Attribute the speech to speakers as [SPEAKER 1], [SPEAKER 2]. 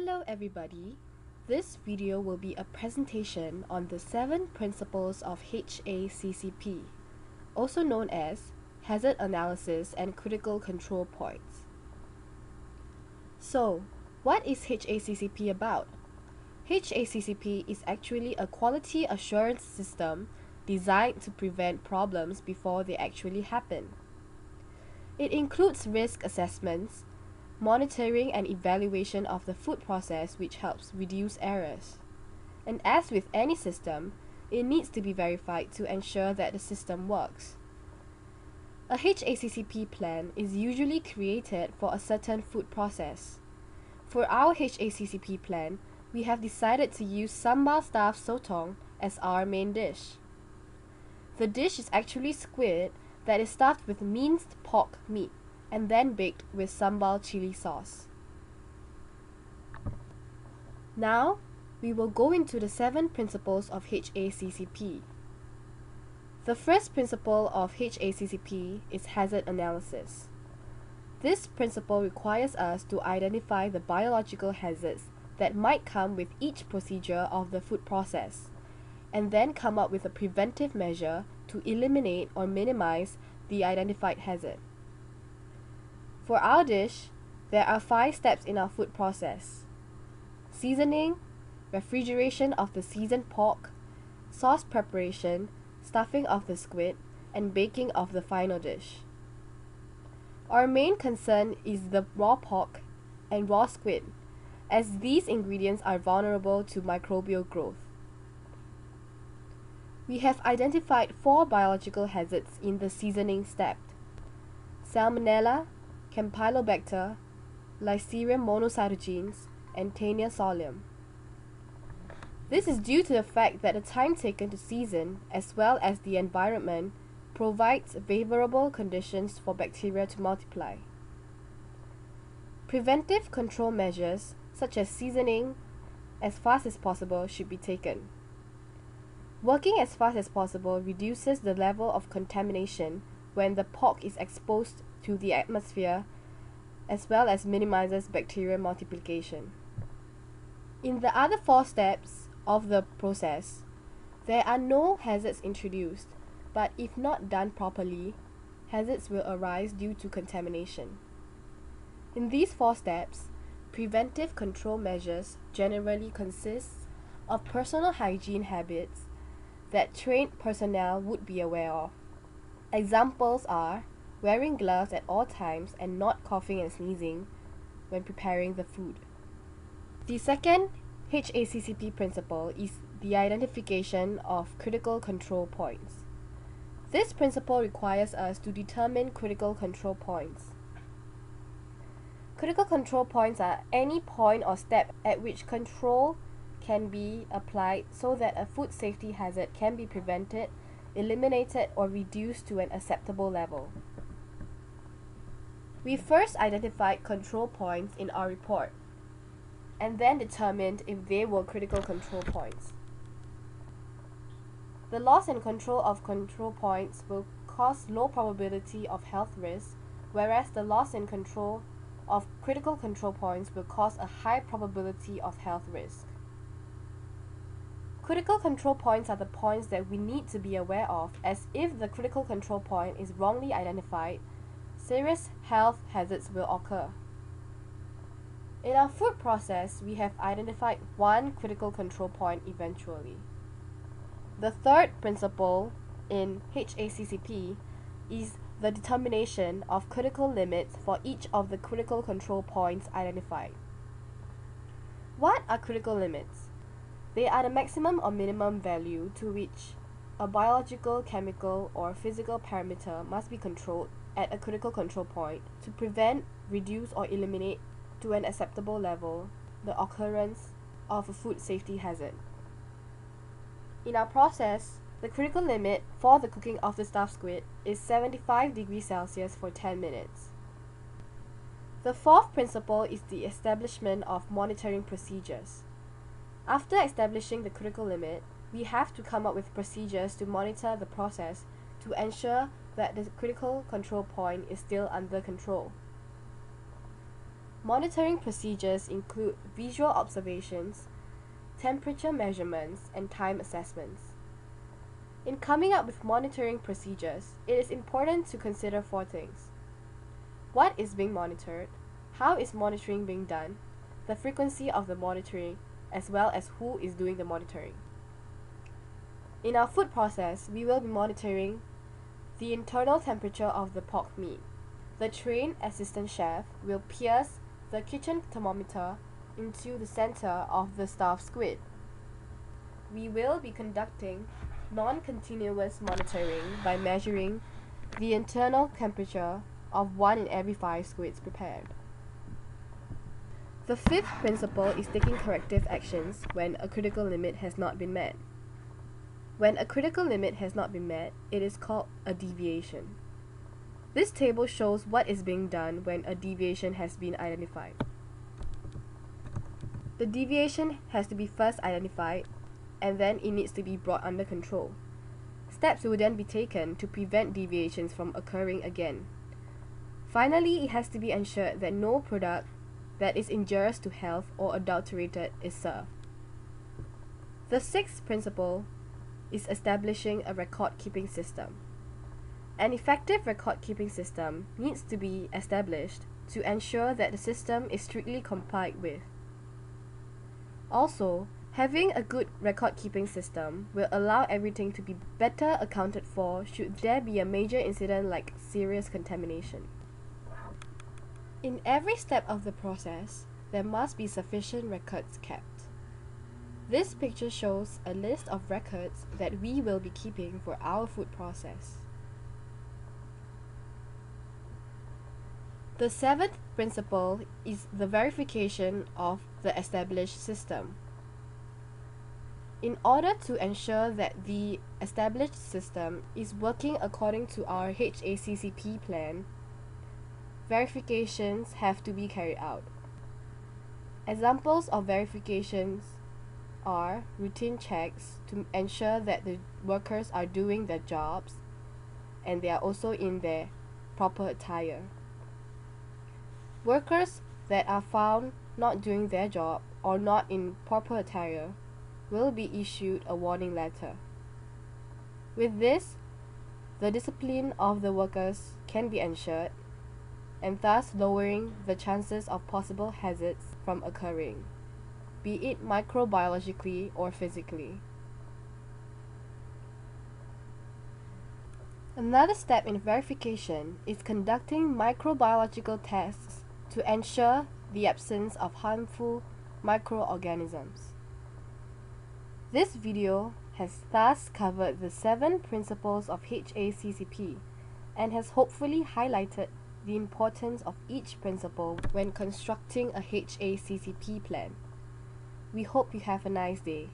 [SPEAKER 1] Hello everybody, this video will be a presentation on the 7 principles of haccp, also known as hazard analysis and critical control points. So, what is haccp about? haccp is actually a quality assurance system designed to prevent problems before they actually happen. It includes risk assessments, monitoring and evaluation of the food process, which helps reduce errors. And as with any system, it needs to be verified to ensure that the system works. A haccp plan is usually created for a certain food process. For our haccp plan, we have decided to use sambal stuffed sotong as our main dish. The dish is actually squid that is stuffed with minced pork meat and then baked with sambal chili sauce. Now, we will go into the 7 principles of haccp. The first principle of haccp is hazard analysis. This principle requires us to identify the biological hazards that might come with each procedure of the food process, and then come up with a preventive measure to eliminate or minimize the identified hazard. For our dish, there are 5 steps in our food process: seasoning, refrigeration of the seasoned pork, sauce preparation, stuffing of the squid, and baking of the final dish. Our main concern is the raw pork and raw squid, as these ingredients are vulnerable to microbial growth. We have identified 4 biological hazards in the seasoning step: Salmonella, Campylobacter, Listeria monocytogenes, and Taenia solium. This is due to the fact that the time taken to season, as well as the environment, provides favorable conditions for bacteria to multiply. Preventive control measures, such as seasoning as fast as possible, should be taken. Working as fast as possible reduces the level of contamination when the pork is exposed to the atmosphere, as well as minimizes bacterial multiplication. In the other 4 steps of the process, there are no hazards introduced, but if not done properly, hazards will arise due to contamination. In these 4 steps, preventive control measures generally consist of personal hygiene habits that trained personnel would be aware of. Examples are wearing gloves at all times and not coughing and sneezing when preparing the food. The second haccp principle is the identification of critical control points. This principle requires us to determine critical control points. Critical control points are any point or step at which control can be applied so that a food safety hazard can be prevented, eliminated, or reduced to an acceptable level. We first identified control points in our report, and then determined if they were critical control points. The loss and control of control points will cause low probability of health risk, whereas the loss and control of critical control points will cause a high probability of health risk. Critical control points are the points that we need to be aware of, as if the critical control point is wrongly identified, serious health hazards will occur. In our food process, we have identified 1 critical control point eventually. The third principle in haccp is the determination of critical limits for each of the critical control points identified. What are critical limits? They are the maximum or minimum value to which a biological, chemical, or physical parameter must be controlled at a critical control point to prevent, reduce, or eliminate to an acceptable level the occurrence of a food safety hazard. In our process, the critical limit for the cooking of the stuffed squid is 75 degrees Celsius for 10 minutes. The 4th principle is the establishment of monitoring procedures. After establishing the critical limit, we have to come up with procedures to monitor the process to ensure that the critical control point is still under control. Monitoring procedures include visual observations, temperature measurements, and time assessments. In coming up with monitoring procedures, it is important to consider four things. What is being monitored? How is monitoring being done? The frequency of the monitoring, as well as who is doing the monitoring. In our food process, we will be monitoring the internal temperature of the pork meat. The trained assistant chef will pierce the kitchen thermometer into the center of the stuffed squid. We will be conducting non-continuous monitoring by measuring the internal temperature of 1 in every 5 squids prepared. The fifth principle is taking corrective actions when a critical limit has not been met. When a critical limit has not been met, it is called a deviation. This table shows what is being done when a deviation has been identified. The deviation has to be first identified, and then it needs to be brought under control. Steps will then be taken to prevent deviations from occurring again. Finally, it has to be ensured that no product that is injurious to health or adulterated is served. The sixth principle is establishing a record-keeping system. An effective record-keeping system needs to be established to ensure that the system is strictly complied with. Also, having a good record-keeping system will allow everything to be better accounted for should there be a major incident like serious contamination. In every step of the process, there must be sufficient records kept. This picture shows a list of records that we will be keeping for our food process. The seventh principle is the verification of the established system. In order to ensure that the established system is working according to our haccp plan, verifications have to be carried out. Examples of verifications are routine checks to ensure that the workers are doing their jobs and they are also in their proper attire. Workers that are found not doing their job or not in proper attire will be issued a warning letter. With this, the discipline of the workers can be ensured, and thus lowering the chances of possible hazards from occurring, be it microbiologically or physically. Another step in verification is conducting microbiological tests to ensure the absence of harmful microorganisms. This video has thus covered the 7 principles of haccp and has hopefully highlighted the importance of each principle when constructing a haccp plan. We hope you have a nice day.